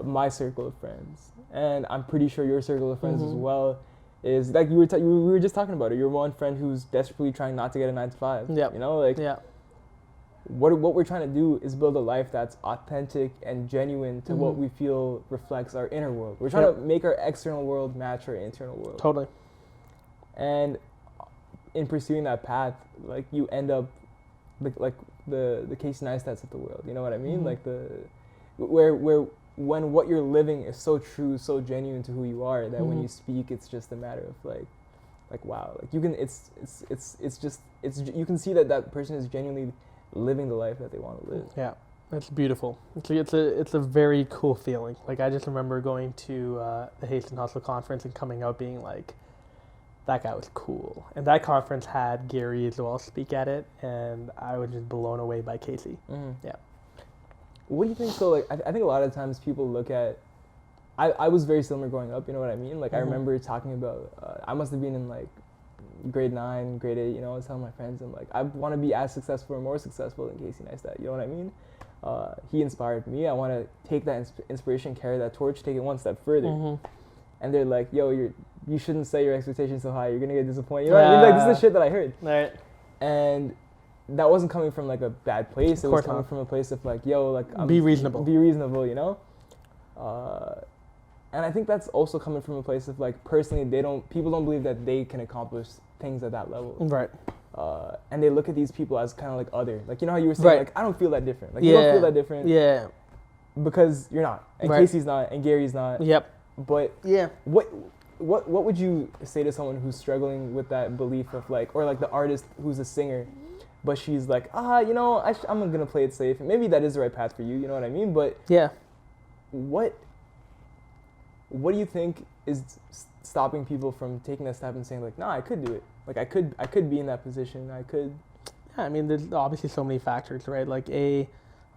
my circle of friends, and I'm pretty sure your circle of friends as well, is like we were just talking about it. You're one friend who's desperately trying not to get a 9-to-5. What we're trying to do is build a life that's authentic and genuine to what we feel reflects our inner world. We're trying to make our external world match our internal world. Totally. And in pursuing that path, like, you end up like the Casey Neistats of the world. You know what I mean? Like, where when what you're living is so true, so genuine to who you are, that when you speak, it's just a matter of like wow, like, you can it's you can see that person is genuinely living the life that they want to live. Yeah, that's beautiful. It's a very cool feeling. Like, I just remember going to the Haste and Hustle conference and coming out being like, that guy was cool. And that conference had Gary as well speak at it, and I was just blown away by Casey. What do you think? So, like, I think a lot of times people look at, I was very similar growing up, you know what I mean? Like, I remember talking about, I must have been in, like, grade 9, grade 8, I was telling my friends, I'm like, I want to be as successful or more successful than Casey Neistat, you know what I mean? He inspired me. I want to take that inspiration, carry that torch, take it one step further. And they're like, yo, you shouldn't set your expectations so high, you're going to get disappointed. You know what I mean? Like, this is the shit that I heard. Right. And that wasn't coming from, like, a bad place. It was coming from a place of, like, yo, like, be reasonable, you know? And I think that's also coming from a place of like, personally, people don't believe that they can accomplish things at that level. Right. And they look at these people as kind of like other. Like, you know how you were saying, like, I don't feel that different. Like, you don't feel that different. Yeah. Because you're not. And Casey's not. And Gary's not. Yep. But what would you say to someone who's struggling with that belief of like, or like the artist who's a singer, but she's like, you know, I'm going to play it safe. And maybe that is the right path for you. You know what I mean? But what do you think is stopping people from taking that step and saying like, I could do it. Like I could be in that position. I could. Yeah, I mean, there's obviously so many factors, right? Like a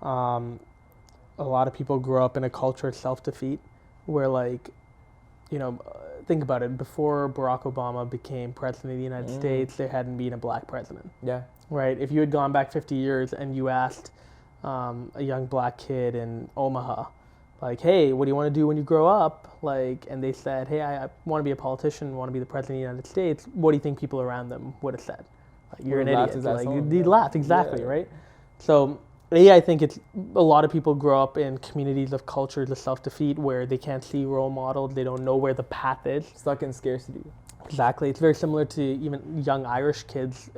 lot of people grow up in a culture of self-defeat where like, you know, think about it. Before Barack Obama became president of the United States, there hadn't been a black president. Yeah. Right? If you had gone back 50 years and you asked a young black kid in Omaha, like, hey, what do you want to do when you grow up? Like, and they said, hey, I want to be a politician, want to be the president of the United States. What do you think people around them would have said? Like, you're an idiot. Like, they laughed, exactly, right? So, I think it's a lot of people grow up in communities of cultures of self-defeat where they can't see role models. They don't know where the path is. Stuck in scarcity. Exactly. It's very similar to even young Irish kids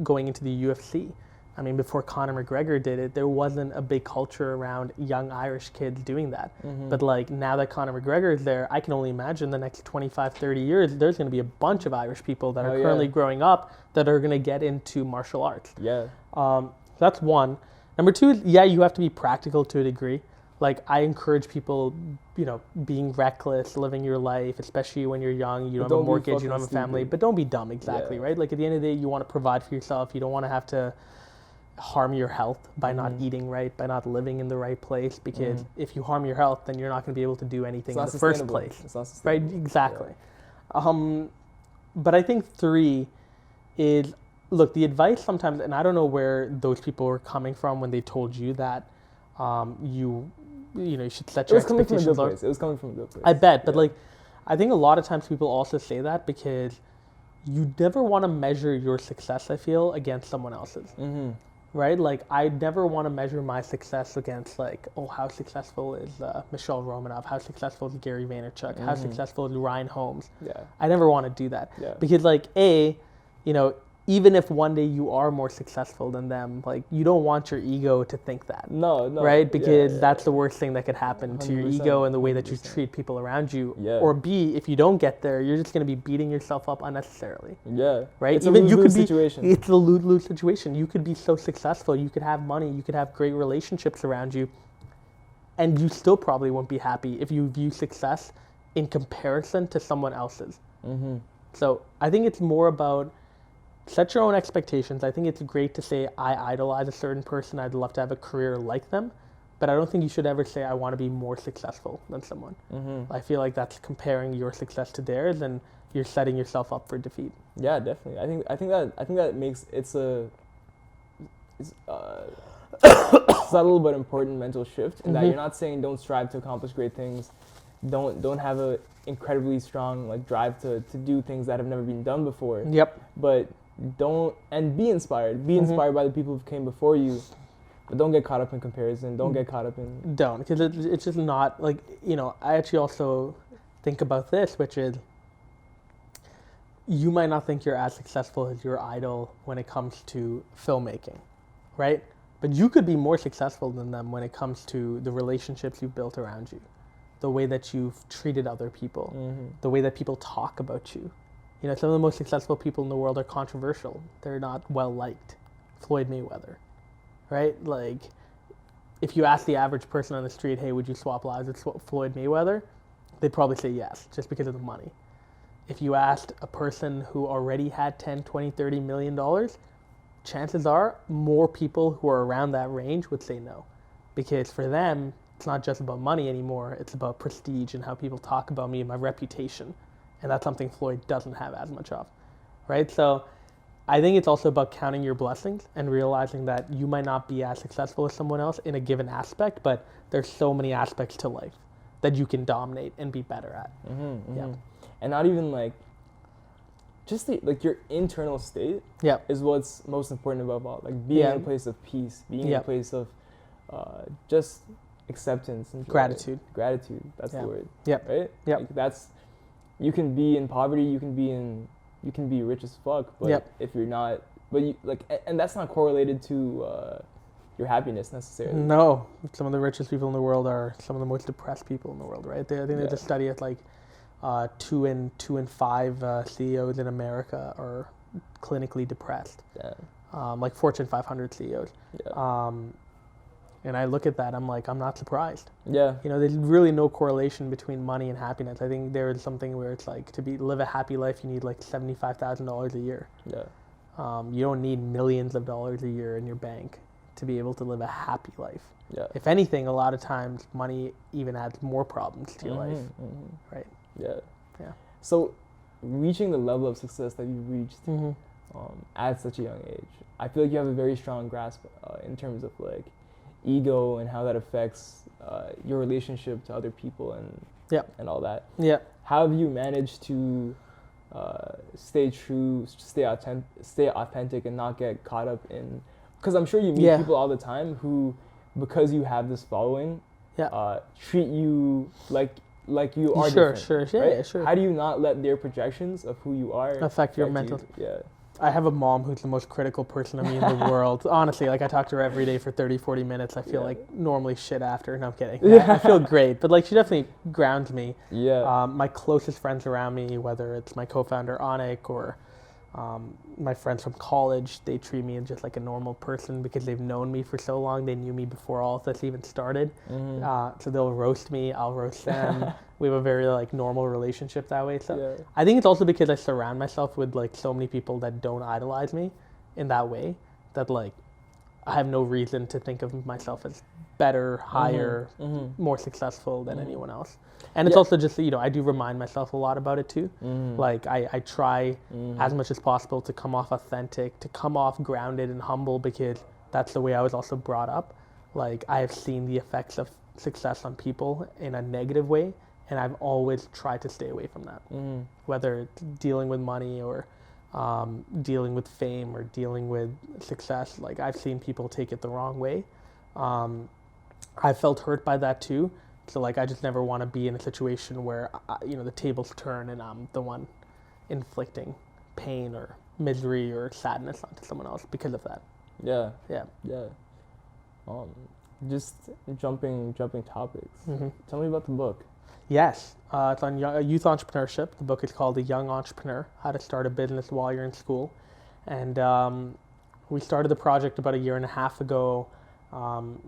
going into the UFC. I mean, before Conor McGregor did it, there wasn't a big culture around young Irish kids doing that. But like now that Conor McGregor is there, I can only imagine the next 25, 30 years, there's going to be a bunch of Irish people that are currently growing up that are going to get into martial arts. Yeah. That's one. Number two is, you have to be practical to a degree. Like I encourage people, you know, being reckless, living your life, especially when you're young, you don't have a mortgage, you don't have a family, but don't be dumb, exactly, right? Like at the end of the day, you want to provide for yourself. You don't want to have to harm your health by not eating right, by not living in the right place, because if you harm your health, then you're not going to be able to do anything in the first place. It's not sustainable. Right? Exactly. Yeah. But I think three is, look, the advice sometimes, and I don't know where those people were coming from when they told you that you should set your expectations low. It was coming from a good place. I bet, but like, I think a lot of times people also say that because you never want to measure your success, I feel, against someone else's. Right? Like, I never want to measure my success against, like, how successful is Michelle Romanov? How successful is Gary Vaynerchuk? How successful is Ryan Holmes? Yeah. I never want to do that. Yeah. Because, like, even if one day you are more successful than them, like, you don't want your ego to think that. No. Right? Because that's the worst thing that could happen to your ego and the way that you treat people around you. Yeah. Or B, if you don't get there, you're just going to be beating yourself up unnecessarily. Yeah. Right? It's a lose-lose situation. It's a lose-lose situation. You could be so successful. You could have money. You could have great relationships around you. And you still probably won't be happy if you view success in comparison to someone else's. So I think it's more about set your own expectations. I think it's great to say, I idolize a certain person. I'd love to have a career like them. But I don't think you should ever say, I want to be more successful than someone. I feel like that's comparing your success to theirs, and you're setting yourself up for defeat. Yeah, definitely. I think that makes it's a subtle but important mental shift in that you're not saying don't strive to accomplish great things. Don't have a incredibly strong like drive to do things that have never been done before. Yep. But be inspired. Be inspired by the people who came before you. But don't get caught up in comparison. Don't get caught up in... Don't, because it's just not, like, I actually also think about this, which is you might not think you're as successful as your idol when it comes to filmmaking, right? But you could be more successful than them when it comes to the relationships you've built around you, the way that you've treated other people, the way that people talk about you. Some of the most successful people in the world are controversial. They're not well-liked. Floyd Mayweather, right? Like, if you ask the average person on the street, hey, would you swap lives with Floyd Mayweather? They'd probably say yes, just because of the money. If you asked a person who already had 10, 20, 30 million dollars, chances are more people who are around that range would say no. Because for them, it's not just about money anymore. It's about prestige and how people talk about me and my reputation. And that's something Floyd doesn't have as much of, right? So I think it's also about counting your blessings and realizing that you might not be as successful as someone else in a given aspect, but there's so many aspects to life that you can dominate and be better at. Yeah. And not even like, just your internal state is what's most important above all. Like being in a place of peace, being in a place of just acceptance and joy. Gratitude. That's the word. Yep. Right. Yep. Like that's, you can be in poverty. You can be rich as fuck. But if you're not, but you like, and that's not correlated to your happiness necessarily. No, some of the richest people in the world are some of the most depressed people in the world, right? I think they did a study at like 2 in 5 CEOs in America are clinically depressed. Like Fortune 500 CEOs. And I look at that, I'm like, I'm not surprised. You know, there's really no correlation between money and happiness. I think there is something where it's like live a happy life, you need like $75,000 a year. You don't need millions of dollars a year in your bank to be able to live a happy life. If anything, a lot of times money even adds more problems to your life. Right? So reaching the level of success that you reached at such a young age, I feel like you have a very strong grasp in terms of like ego and how that affects your relationship to other people and all that. How have you managed to stay true, stay authentic, and not get caught up in? Because I'm sure you meet people all the time who, because you have this following, treat you like you are different. Right? How do you not let their projections of who you are affect your mental? I have a mom who's the most critical person of me in the world. Honestly, like I talk to her every day for 30, 40 minutes. I feel like normally shit after. No, I'm kidding. I feel great. But like she definitely grounds me. My closest friends around me, whether it's my co-founder Anik or my friends from college, they treat me just like a normal person because they've known me for so long. They knew me before all of this even started. So they'll roast me, I'll roast them. We have a very like normal relationship that way. So I think it's also because I surround myself with like so many people that don't idolize me in that way, that like I have no reason to think of myself as better, higher, more successful than anyone else. And it's also just, you know, I do remind myself a lot about it too. Like I try as much as possible to come off authentic, to come off grounded and humble, because that's the way I was also brought up. Like I have seen the effects of success on people in a negative way, and I've always tried to stay away from that. Whether it's dealing with money or dealing with fame or dealing with success, like I've seen people take it the wrong way. I felt hurt by that too. So like I just never want to be in a situation where you know the tables turn and I'm the one inflicting pain or misery or sadness onto someone else because of that. Just jumping topics. Tell me about the book. Yes, it's on youth entrepreneurship. The book is called The Young Entrepreneur: How to Start a Business While You're in School. And we started the project about 1.5 years ago.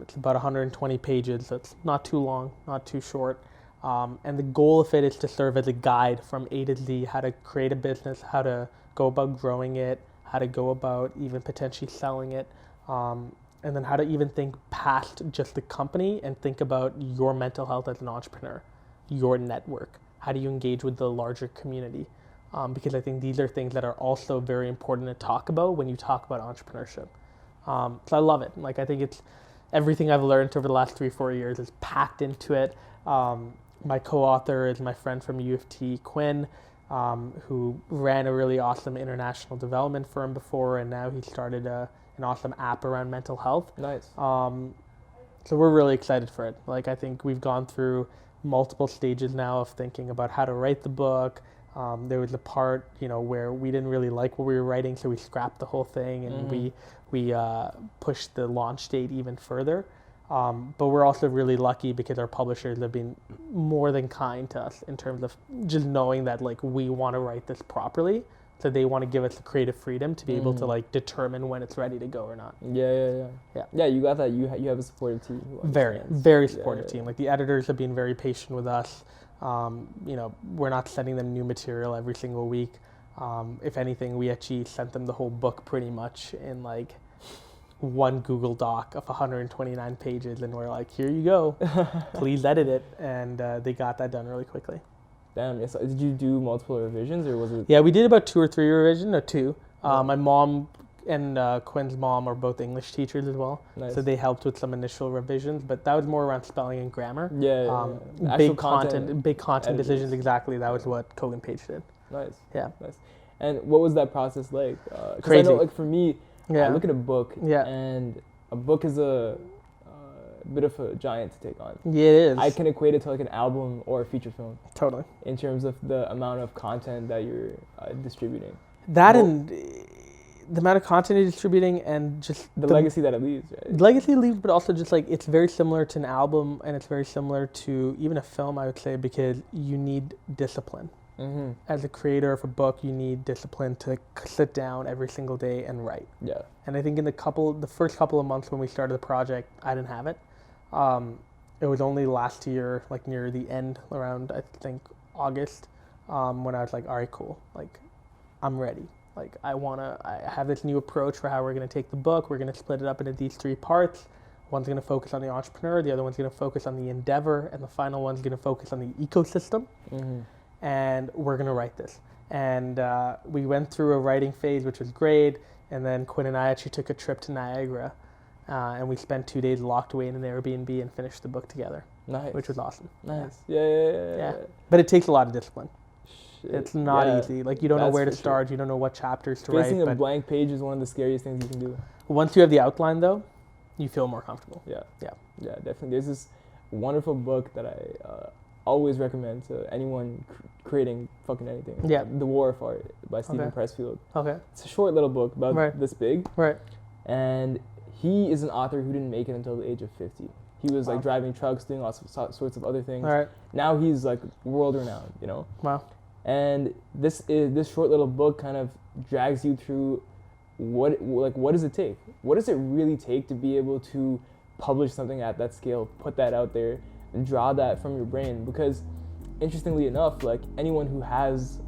It's about 120 pages, so it's not too long, not too short. And the goal of it is to serve as a guide from A to Z, how to create a business, how to go about growing it, how to go about even potentially selling it, and then how to even think past just the company and think about your mental health as an entrepreneur, your network. How do you engage with the larger community? Because I think these are things that are also very important to talk about when you talk about entrepreneurship. So I love it. Like I think it's everything I've learned over the last 3-4 years is packed into it. My co-author is my friend from U of T, Quinn, who ran a really awesome international development firm before, and now he started an awesome app around mental health. Nice. So we're really excited for it. Like I think we've gone through multiple stages now of thinking about how to write the book. There was a part, you know, where we didn't really like what we were writing, so we scrapped the whole thing and we pushed the launch date even further. But we're also really lucky because our publishers have been more than kind to us in terms of just knowing that like we want to write this properly. So they want to give us the creative freedom to be able to like determine when it's ready to go or not. Yeah, you got that. You have a supportive team. Very supportive team. Like the editors have been very patient with us. You know, we're not sending them new material every single week. If anything, we actually sent them the whole book pretty much in like one Google Doc of 129 pages, and we're like, here you go, please edit it. And they got that done really quickly. Damn, so did you do multiple revisions or was it? Yeah, we did about 2 or 3 revisions, or 2. My mom and Quinn's mom are both English teachers as well. Nice. So they helped with some initial revisions, but that was more around spelling and grammar. Big content decisions, exactly. That was what Kogan Page did. Nice. Yeah. Nice. And what was that process like? Crazy. I know, like for me, I look at a book, and a book is bit of a giant to take on. Yeah, it is. I can equate it to like an album or a feature film. Totally. In terms of the amount of content that you're distributing. And the amount of content you're distributing and just the legacy that it leaves, right? The legacy it leaves, but also just like it's very similar to an album and it's very similar to even a film, I would say, because you need discipline. Mm-hmm. As a creator of a book, you need discipline to sit down every single day and write. Yeah. And I think in the first couple of months when we started the project, I didn't have it. It was only last year, like near the end, around I think August, when I was like, all right, cool, like I'm ready. Like I have this new approach for how we're going to take the book. We're going to split it up into these 3 parts. One's going to focus on the entrepreneur, the other one's going to focus on the endeavor, and the final one's going to focus on the ecosystem. Mm-hmm. And we're going to write this. And we went through a writing phase, which was great. And then Quinn and I actually took a trip to Niagara. And we spent 2 days locked away in an Airbnb and finished the book together. Nice. Which was awesome. Nice. Yeah. But it takes a lot of discipline. Shit. It's not easy. Like, you don't know where to start. Sure. You don't know what chapters to write. Facing a blank page is one of the scariest things you can do. Once you have the outline, though, you feel more comfortable. Yeah, definitely. There's this wonderful book that I always recommend to anyone creating fucking anything. Yeah. The War of Art by Stephen Pressfield. Okay. It's a short little book about this big. Right. And he is an author who didn't make it until the age of 50. He was like driving trucks, doing all sorts of other things. All right. Now he's like world renowned, you know? Wow. And this short little book kind of drags you through what does it take? What does it really take to be able to publish something at that scale, put that out there, and draw that from your brain? Because interestingly enough, like anyone who has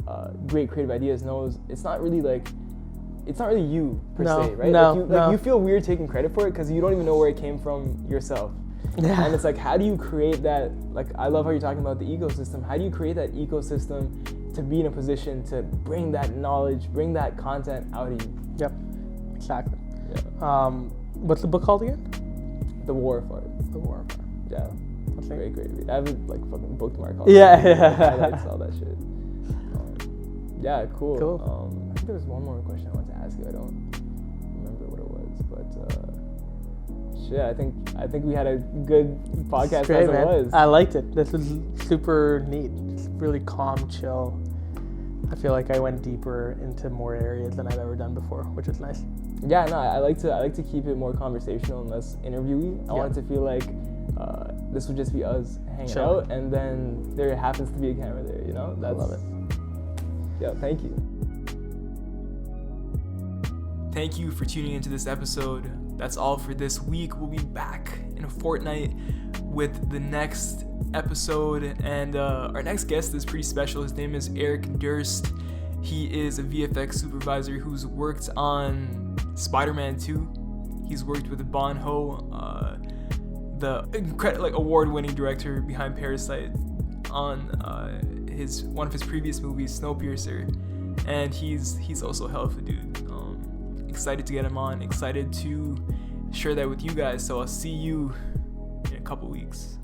great creative ideas knows it's not really you per se, right? No, you feel weird taking credit for it because you don't even know where it came from yourself. Yeah. And it's like, how do you create that? Like, I love how you're talking about the ecosystem. How do you create that ecosystem to be in a position to bring that knowledge, bring that content out of you? Yep, exactly. Yeah. What's the book called again? The War of Art. The War of Art. Yeah. That's great read. I have it like fucking bookmark. Highlights, all that shit. Yeah, cool. I think there was one more question I wanted to ask you. I don't remember what it was, but shit, I think we had a good podcast as it was. I liked it. This was super neat. It's really calm, chill. I feel like I went deeper into more areas than I've ever done before, which is nice. Yeah, no, I like to keep it more conversational and less interviewee. I want it to feel like this would just be us hanging out, and then there happens to be a camera there. You know, I love it. Yeah, thank you. Thank you for tuning into this episode. That's all for this week. We'll be back in a fortnight with the next episode, and our next guest is pretty special. His name is Eric Durst. He is a VFX supervisor who's worked on Spider-Man 2. He's worked with Bon Ho, the award-winning director behind Parasite, on one of his previous movies, Snowpiercer, and he's also a hell of a dude. Excited to get him on, excited to share that with you guys. So I'll see you in a couple weeks.